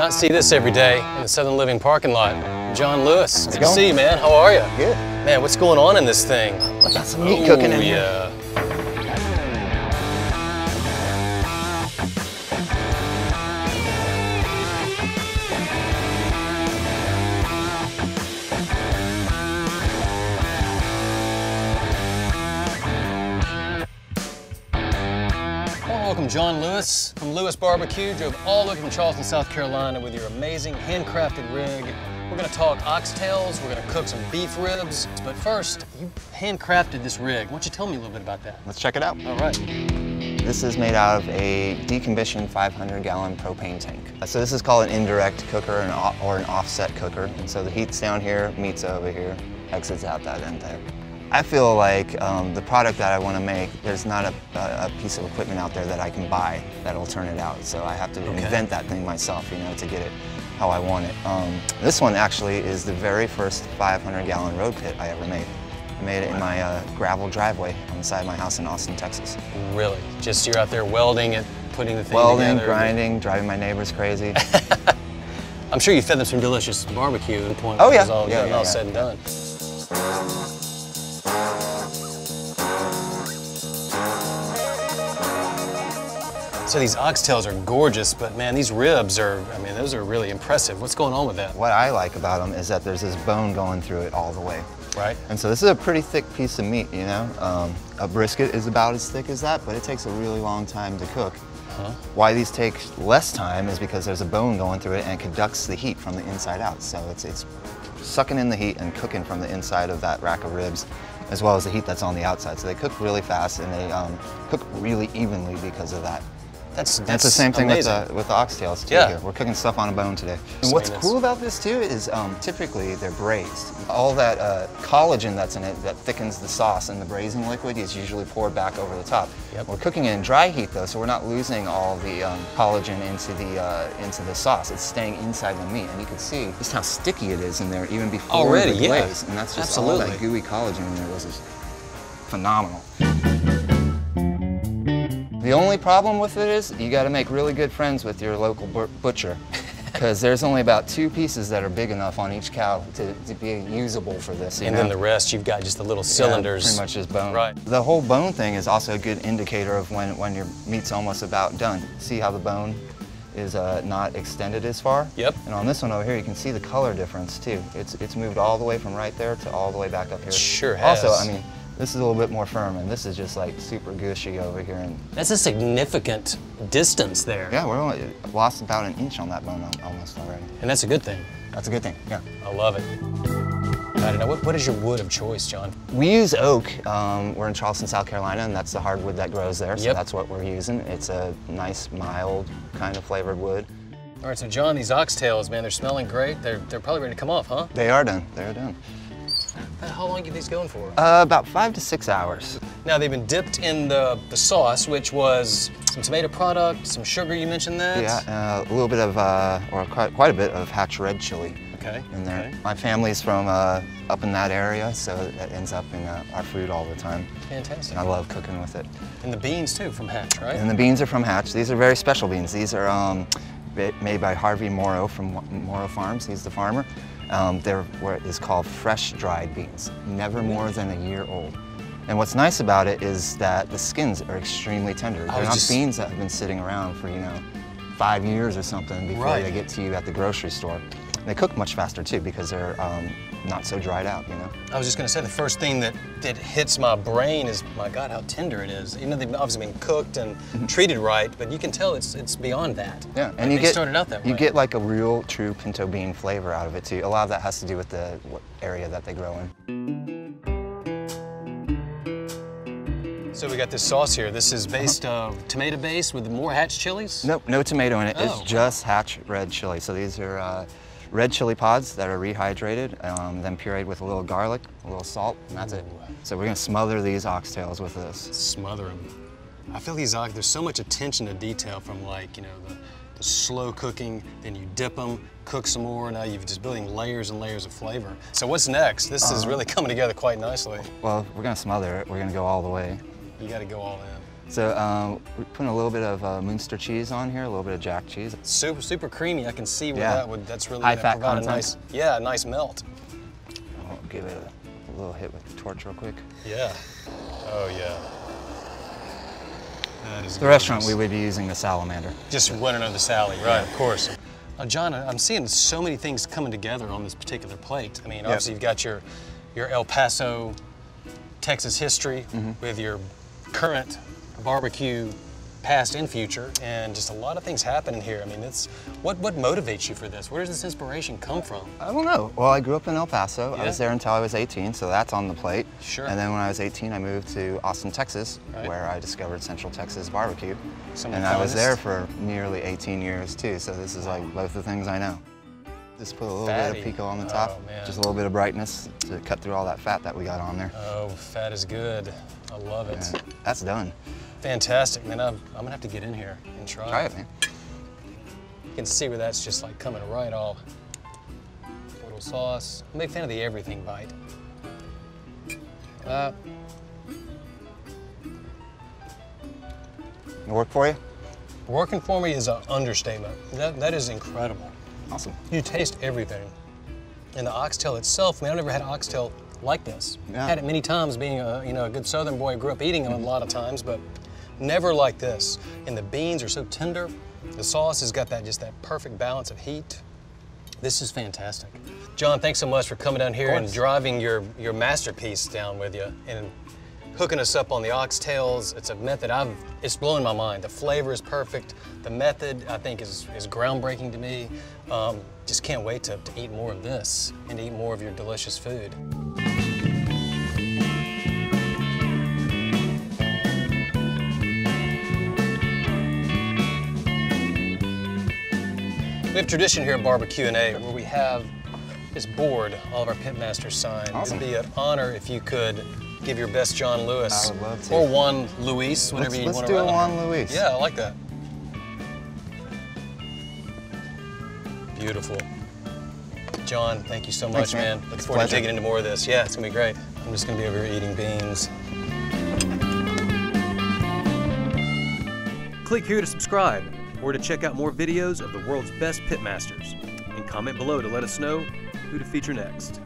not see this every day in the Southern Living parking lot. John Lewis, good to see you, man. How are you? Good. Man, what's going on in this thing? I got some meat cooking in here. Yeah. Welcome John Lewis from Lewis BBQ. Drove all the way from Charleston, South Carolina with your amazing handcrafted rig. We're gonna talk oxtails, we're gonna cook some beef ribs. But first, you handcrafted this rig. Why don't you tell me a little bit about that? Let's check it out. All right. This is made out of a decommissioned 500-gallon propane tank. So this is called an indirect cooker or an offset cooker. And so the heat's down here, meat's over here, exits out that end there. I feel like the product that I want to make, there's not a piece of equipment out there that I can buy that'll turn it out. So I have to invent that thing myself, you know, to get it how I want it. This one actually is the very first 500-gallon road pit I ever made. I made it in my gravel driveway on the side of my house in Austin, Texas. Really? Just you're out there welding it, putting the thing welding, together? Grinding, driving my neighbors crazy. I'm sure you fed them some delicious barbecue at the point oh, when yeah. it was all said and done. So these oxtails are gorgeous, but man, these ribs are, I mean, those are really impressive. What's going on with that? What I like about them is that there's this bone going through it all the way. Right. And so this is a pretty thick piece of meat, you know. A brisket is about as thick as that, but it takes a really long time to cook. Why these take less time is because there's a bone going through it and it conducts the heat from the inside out. So it's sucking in the heat and cooking from the inside of that rack of ribs, as well as the heat that's on the outside. So they cook really fast and they cook really evenly because of that. That's the same thing with the oxtails too. Yeah. Here. We're cooking stuff on a bone today. And what's cool about this too is typically they're braised. All that collagen that's in it that thickens the sauce and the braising liquid is usually poured back over the top. Yep. We're cooking it in dry heat though, so we're not losing all the collagen into the sauce. It's staying inside the meat, and you can see just how sticky it is in there even before the glaze. And that's just all that gooey collagen in there. This is phenomenal. The only problem with it is you got to make really good friends with your local butcher, because there's only about 2 pieces that are big enough on each cow to be usable for this. And then the rest, you've got just the little cylinders. Pretty much just bone. Right. The whole bone thing is also a good indicator of when your meat's almost about done. See how the bone is not extended as far? Yep. And on this one over here, you can see the color difference too. It's moved all the way from right there to all the way back up here. It sure has. Also, I mean, this is a little bit more firm, and this is just like super gushy over here. And that's a significant distance there. Yeah, we're only lost about an inch on that bone almost already. And that's a good thing. That's a good thing, yeah. I love it. I don't know, what is your wood of choice, John? We use oak. We're in Charleston, South Carolina, and that's the hardwood that grows there, so that's what we're using. It's a nice, mild, kind of flavored wood. All right, so John, these oxtails, man, they're smelling great. They're probably ready to come off, huh? They are done, they're done. How long get these going for? About 5 to 6 hours. Now they've been dipped in the sauce, which was some tomato product, some sugar, you mentioned that? Yeah, a little bit of, or quite a bit of Hatch red chili in there. Okay. My family's from up in that area, so that ends up in our food all the time. Fantastic. And I love cooking with it. And the beans too, from Hatch, right? And the beans are from Hatch. These are very special beans. These are made by Harvey Morrow from Morrow Farms. He's the farmer. They're what is called fresh dried beans, never more than a year old. And what's nice about it is that the skins are extremely tender. They're not beans that have been sitting around for, 5 years or something before they get to you at the grocery store. And they cook much faster too because they're not so dried out, I was just going to say, the first thing that hits my brain is, my God, how tender it is. You know, they've obviously been cooked and treated right, but you can tell it's beyond that. Yeah, and they started out that way. You get like a real, true pinto bean flavor out of it too. A lot of that has to do with the area that they grow in. So we got this sauce here. This is based tomato base with more Hatch chilies? Nope, no tomato in it. It's just Hatch red chili. So these are red chili pods that are rehydrated, then pureed with a little garlic, a little salt, and that's it. So we're gonna smother these oxtails with this. Smother them. I feel these there's so much attention to detail from the slow cooking, then you dip them, cook some more, now you're just building layers and layers of flavor. So what's next? This is really coming together quite nicely. Well, we're gonna smother it. We're gonna go all the way. You gotta go all in. So we're putting a little bit of Munster cheese on here, a little bit of Jack cheese. Super creamy. I can see where that's really high gonna fat provide content. a nice melt. I'll give it a little hit with the torch real quick. Yeah. Oh yeah. That is The restaurant we would be using the salamander. Just running on the Sally, right? Of course. John, I'm seeing so many things coming together on this particular plate. I mean, obviously you've got your El Paso, Texas history with your current barbecue, past and future, and just a lot of things happening here. I mean, it's what motivates you for this? Where does this inspiration come from? I don't know. Well, I grew up in El Paso. Yeah. I was there until I was 18, so that's on the plate. Sure. And then when I was 18, I moved to Austin, Texas, where I discovered Central Texas barbecue. And I was there for nearly 18 years too, so this is like both the things I know. Just put a little bit of pico on the top, just a little bit of brightness to cut through all that fat that we got on there. Oh, fat is good. I love it. Yeah, that's done. Fantastic, man. I'm gonna have to get in here and try it. Try it, man. You can see where that's just like coming right off. A little sauce. I'm a big fan of the everything bite. It work for you? Working for me is an understatement. That is incredible. Awesome. You taste everything. And the oxtail itself, I've never had oxtail like this. Yeah. Had it many times being a good Southern boy, grew up eating them a lot of times, but never like this. And the beans are so tender. The sauce has got that perfect balance of heat. This is fantastic. John, thanks so much for coming down here and driving your masterpiece down with you and hooking us up on the oxtails. It's a method it's blowing my mind. The flavor is perfect. The method, I think, is groundbreaking to me. Just can't wait to eat more of this and eat more of your delicious food. We have tradition here at BBQ&A where we have this board all of our Pitmasters sign. Awesome. It'd be an honor if you could give your best John Lewis. I would love to. Or Juan Luis, whatever you want to Let's do a Juan Luis. Yeah, I like that. Beautiful. John, thank you so much, Thanks, man. Look forward to digging into more of this. Yeah, it's gonna be great. I'm just gonna be over here eating beans. Click here to subscribe or to check out more videos of the world's best pitmasters, and comment below to let us know who to feature next.